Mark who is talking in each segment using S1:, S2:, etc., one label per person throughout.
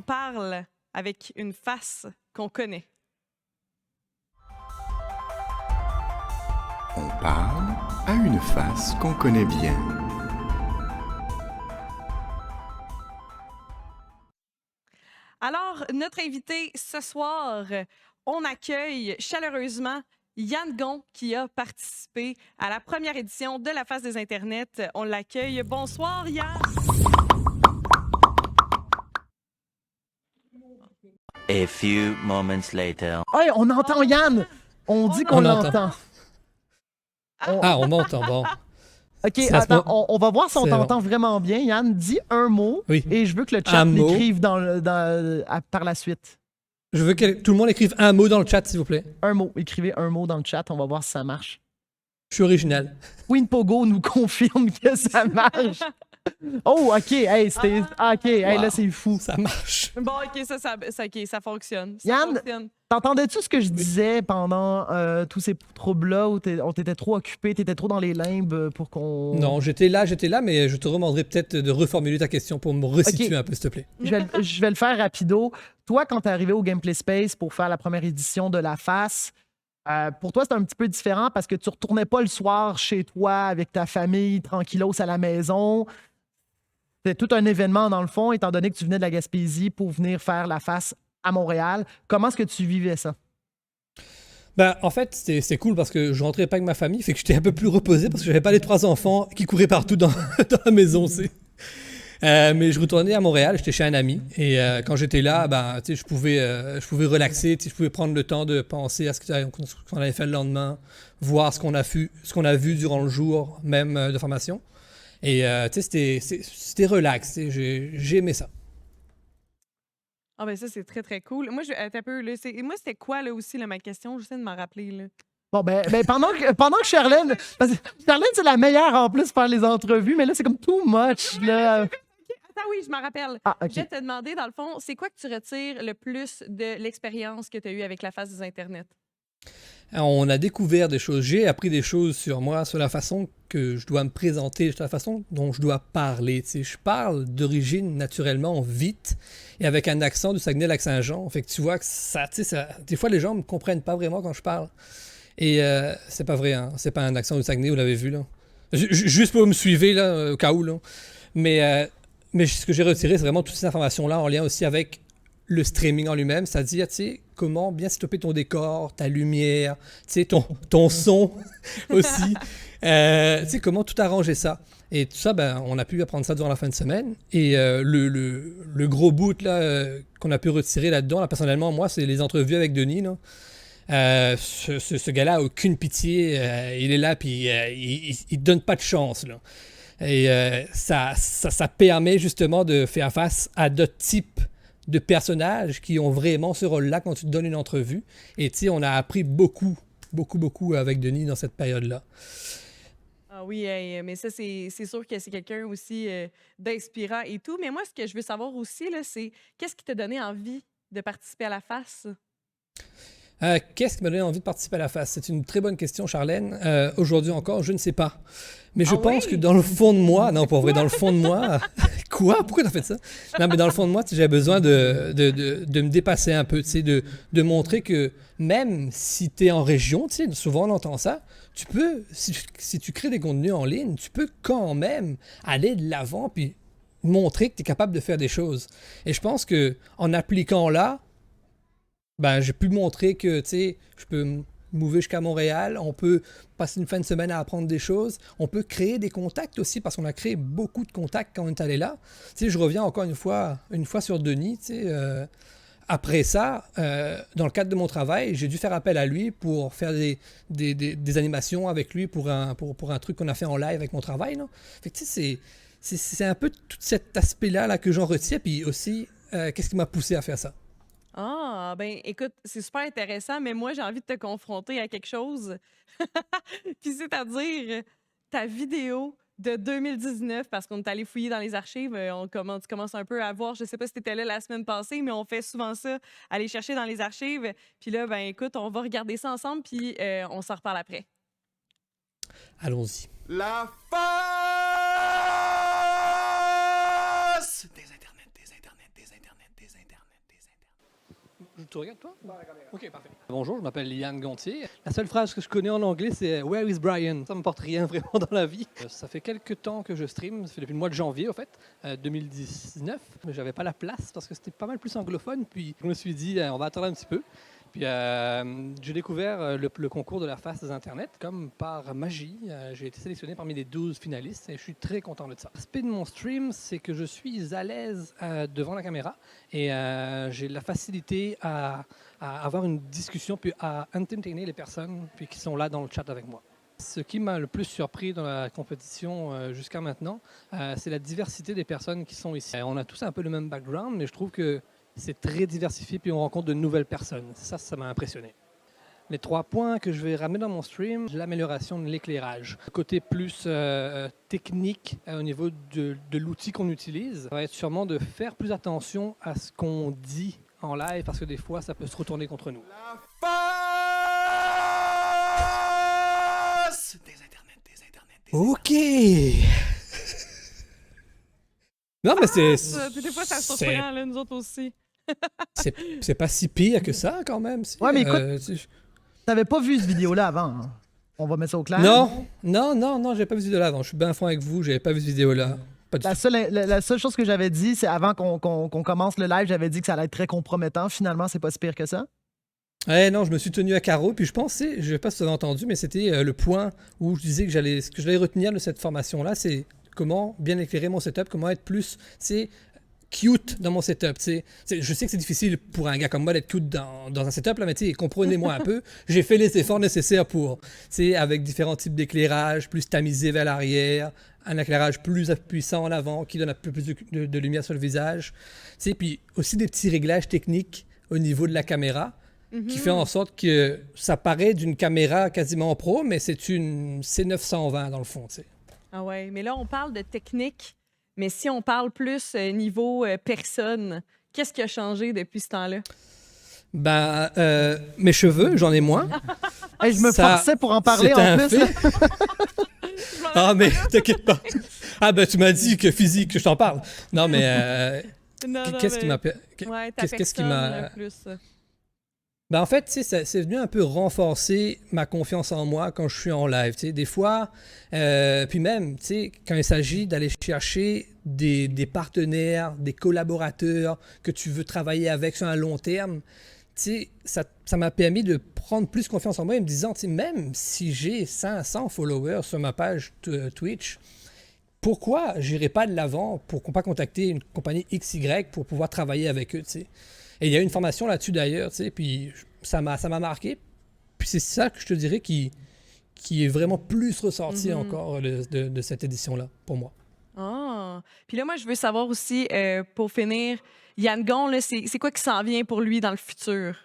S1: on parle avec une face qu'on connaît?
S2: On parle à une face qu'on connaît bien.
S1: Alors, notre invité ce soir, on accueille chaleureusement Yann Gon qui a participé à la première édition de la Face des Internets. On l'accueille. Bonsoir, Yann.
S3: A few moments later.
S4: Hey, on entend Yann! On dit qu'on
S5: l'entend.
S4: l'entend.
S5: Ah, on m'entend, bon.
S4: OK,
S5: C'est à ce
S4: attends,
S5: moment-
S4: on va voir si on
S5: C'est
S4: t'entend vraiment bien. Yann, dis un mot
S5: Oui.
S4: et je veux que le chat
S5: Un mot.
S4: l'écrive par la suite.
S5: Je veux que tout le monde écrive un mot dans le chat, s'il vous plaît.
S4: Un mot. Écrivez un mot dans le chat. On va voir si ça marche.
S5: Je suis original.
S4: Queen Pogo nous confirme que ça marche. Oh, OK. Hey, c'était... OK, hey, là, c'est fou.
S5: Ça marche.
S1: Bon, OK, ça fonctionne. Ça
S4: Yann?
S1: fonctionne.
S4: T'entendais-tu ce que je disais pendant tous ces troubles-là où on t'était trop occupé, t'étais trop dans les limbes pour qu'on...
S5: Non, j'étais là, mais je te demanderai peut-être de reformuler ta question pour me resituer
S4: Ok.
S5: un peu, s'il te plaît.
S4: Je vais le faire rapido. Toi, quand t'es arrivé au Gameplay Space pour faire la première édition de La Face, pour toi, c'était un petit peu différent parce que tu retournais pas le soir chez toi avec ta famille, tranquillos à la maison. C'était tout un événement, dans le fond, étant donné que tu venais de la Gaspésie pour venir faire La Face à Montréal. Comment est-ce que tu vivais ça?
S5: Ben, en fait, c'est cool parce que je rentrais pas avec ma famille, fait que j'étais un peu plus reposé parce que j'avais pas les 3 enfants qui couraient partout dans, dans la maison, tu sais. Mais je retournais à Montréal, j'étais chez un ami, et quand j'étais là, ben, tu sais, je pouvais relaxer, tu sais, je pouvais prendre le temps de penser à ce qu'on avait fait le lendemain, voir ce qu'on a vu durant le jour, même de formation. Et tu sais, c'était relax, tu sais, j'ai aimé ça.
S1: Ah ben ça, c'est très, très cool. Moi, attends un peu, là, moi, c'était quoi, là, aussi, là, ma question? J'essaie de m'en rappeler, là.
S4: Bon, ben pendant que Charlène... Parce que Charlène, c'est la meilleure en plus pour faire les entrevues, mais là, c'est comme too much, là.
S1: Attends, oui, je m'en rappelle.
S4: Ah, OK.
S1: Je vais te demander, dans le fond, c'est quoi que tu retires le plus de l'expérience que tu as eue avec la Face des Internets?
S5: On a découvert des choses, j'ai appris des choses sur moi, sur la façon que je dois me présenter, sur la façon dont je dois parler. Tu sais, je parle d'origine naturellement vite et avec un accent du Saguenay-Lac-Saint-Jean. Fait que tu vois que ça, tu sais, des fois les gens me comprennent pas vraiment quand je parle. Et c'est pas vrai, hein, c'est pas un accent du Saguenay, vous l'avez vu là. Juste pour me suivre là, au cas où là. Mais ce que j'ai retiré, c'est vraiment toutes ces informations-là en lien aussi avec le streaming en lui-même, c'est-à-dire, tu sais, comment bien stopper ton décor, ta lumière, tu sais, ton son aussi. Tu sais, comment tout arranger ça. Et tout ça, ben, on a pu apprendre ça durant la fin de semaine. Et le gros bout là, qu'on a pu retirer là-dedans, là, personnellement, moi, c'est les entrevues avec Denis. Là. Ce gars-là a aucune pitié. Il est là, puis il ne donne pas de chance. Là. Et ça permet justement de faire face à d'autres types de personnages qui ont vraiment ce rôle-là quand tu te donnes une entrevue. Et tu sais, on a appris beaucoup avec Denis dans cette période-là.
S1: Ah oui, hey, mais ça, c'est sûr que c'est quelqu'un aussi d'inspirant et tout. Mais moi, ce que je veux savoir aussi, là, c'est qu'est-ce qui t'a donné envie de participer à la Face?
S5: Qu'est-ce qui m'a donné envie de participer à la Face? C'est une très bonne question, Charlène. Aujourd'hui encore, je ne sais pas. Mais je pense que dans le fond de moi... Non, pour vrai, dans le fond de moi... Quoi? Pourquoi t'as fait ça? Non, mais dans le fond de moi, j'avais besoin de me dépasser un peu, de montrer que même si tu es en région, souvent on entend ça, tu peux, si tu crées des contenus en ligne, tu peux quand même aller de l'avant puis montrer que tu es capable de faire des choses. Et je pense qu'en appliquant là, ben, j'ai pu montrer que, tu sais, je peux mouver jusqu'à Montréal, on peut passer une fin de semaine à apprendre des choses, on peut créer des contacts aussi, parce qu'on a créé beaucoup de contacts quand on est allé là. Tu sais, je reviens encore une fois sur Denis, tu sais, après ça, dans le cadre de mon travail, j'ai dû faire appel à lui pour faire des animations avec lui pour un truc qu'on a fait en live avec mon travail, là. Fait que, tu sais, c'est un peu tout cet aspect-là là, que j'en retiens, puis aussi, qu'est-ce qui m'a poussé à faire ça?
S1: Ah, ben écoute, c'est super intéressant, mais moi, j'ai envie de te confronter à quelque chose. Puis c'est-à-dire ta vidéo de 2019, parce qu'on est allé fouiller dans les archives, tu commences un peu à voir, je sais pas si tu étais là la semaine passée, mais on fait souvent ça, aller chercher dans les archives. Puis là, ben écoute, on va regarder ça ensemble, puis on s'en reparle après.
S5: Allons-y.
S2: La face des internets.
S5: Tu regardes toi? Ok, parfait. Bonjour, je m'appelle Yann Gontier. La seule phrase que je connais en anglais, c'est Where is Brian? Ça me porte rien vraiment dans la vie. Ça fait quelques temps que je stream, ça fait depuis le mois de janvier, en fait, 2019. Mais j'avais pas la place parce que c'était pas mal plus anglophone. Puis je me suis dit, on va attendre un petit peu. Puis j'ai découvert le concours de la face des Internet. Comme par magie, j'ai été sélectionné parmi les 12 finalistes et je suis très content de ça. L'aspect de mon stream, c'est que je suis à l'aise devant la caméra et j'ai la facilité à avoir une discussion puis à entertainer les personnes puis qui sont là dans le chat avec moi. Ce qui m'a le plus surpris dans la compétition jusqu'à maintenant, c'est la diversité des personnes qui sont ici. On a tous un peu le même background, mais je trouve que c'est très diversifié, puis on rencontre de nouvelles personnes. Ça m'a impressionné. Les 3 points que je vais ramener dans mon stream, l'amélioration de l'éclairage. Le côté plus technique au niveau de l'outil qu'on utilise, ça va être sûrement de faire plus attention à ce qu'on dit en live, parce que des fois, ça peut se retourner contre nous.
S2: La face des internets.
S5: OK! Non, mais c'est...
S1: Puis des fois, ça surprend, là, nous autres aussi.
S5: C'est pas si pire que ça, quand même.
S4: Ouais, mais écoute, t'avais pas vu cette vidéo-là avant. Hein? On va mettre ça au clair.
S5: Non, j'ai pas vu cette vidéo-là avant. Je suis bien franc avec vous, j'avais pas vu cette vidéo-là. Pas du tout.
S4: La seule chose que j'avais dit, c'est avant qu'on commence le live, j'avais dit que ça allait être très compromettant. Finalement, c'est pas si pire que ça.
S5: Ouais, non, je me suis tenu à carreau, puis je pensais, je sais pas si vous avez entendu, mais c'était le point où je disais que ce que j'allais retenir de cette formation-là, c'est comment bien éclairer mon setup, comment être plus, cute dans mon setup. Je sais que c'est difficile pour un gars comme moi d'être cute dans un setup, là, mais comprenez-moi un peu. J'ai fait les efforts nécessaires pour, avec différents types d'éclairage, plus tamisé vers l'arrière, un éclairage plus puissant en avant qui donne un peu plus de lumière sur le visage. Puis aussi des petits réglages techniques au niveau de la caméra qui fait en sorte que ça paraît d'une caméra quasiment pro, mais c'est une C920 dans le fond. T'sais.
S1: Ah ouais, mais là, on parle de technique, mais si on parle plus niveau personne, qu'est-ce qui a changé depuis ce temps-là?
S5: Mes cheveux, j'en ai moins.
S4: Hey, je me forçais pour en parler en plus.
S5: Ah, mais t'inquiète pas. Ah, tu m'as dit que physique, que je t'en parle. Non, mais qu'est-ce qui m'a... Qu'est-ce qui m'a...
S1: plus.
S5: En fait, c'est venu un peu renforcer ma confiance en moi quand je suis en live. Des fois, puis même, quand il s'agit d'aller chercher des partenaires, des collaborateurs que tu veux travailler avec sur un long terme, ça m'a permis de prendre plus confiance en moi et me disant, même si j'ai 500 followers sur ma page Twitch, pourquoi j'irai pas de l'avant pour pas contacter une compagnie XY pour pouvoir travailler avec eux, Et il y a une formation là-dessus d'ailleurs, puis ça m'a marqué. Puis c'est ça que je te dirais qui est vraiment plus ressorti encore de cette édition-là, pour moi.
S1: Ah! Puis là, moi, je veux savoir aussi, pour finir, Yann Gon, là, c'est quoi qui s'en vient pour lui dans le futur?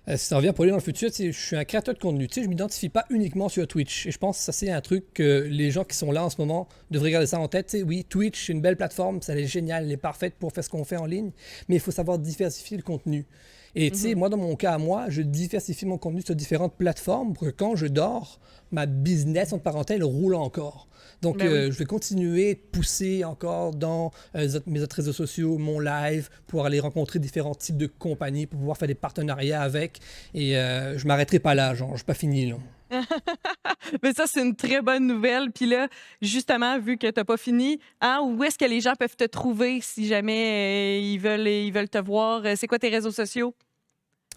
S5: Si ça revient pour lui dans le futur, je suis un créateur de contenu. Je ne m'identifie pas uniquement sur Twitch. Et je pense que ça, c'est un truc que les gens qui sont là en ce moment devraient garder ça en tête. Oui, Twitch, c'est une belle plateforme, ça est génial, elle est parfaite pour faire ce qu'on fait en ligne, mais il faut savoir diversifier le contenu. Et moi, dans mon cas à moi, je diversifie mon contenu sur différentes plateformes pour que quand je dors, ma business, entre parenthèses, roule encore. Donc, je vais continuer de pousser encore dans mes autres réseaux sociaux, mon live, pour aller rencontrer différents types de compagnies, pour pouvoir faire des partenariats avec. Et je ne m'arrêterai pas là, genre, je ne suis pas fini, là.
S1: Mais ça, c'est une très bonne nouvelle. Puis là, justement, vu que tu n'as pas fini, où est-ce que les gens peuvent te trouver si jamais ils veulent te voir? C'est quoi tes réseaux sociaux?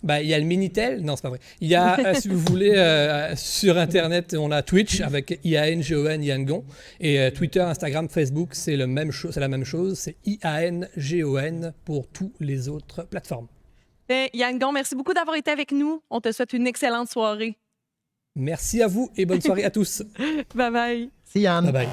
S5: Il y a le Minitel. Non, c'est pas vrai. Il y a, si vous voulez, sur Internet, on a Twitch avec IANGON, Yann Gon. Et Twitter, Instagram, Facebook, c'est la même chose. C'est IANGON pour toutes les autres plateformes.
S1: Yann Gon, merci beaucoup d'avoir été avec nous. On te souhaite une excellente soirée.
S5: Merci à vous et bonne soirée à tous.
S1: Bye bye.
S4: C'est Yann.
S5: Bye bye.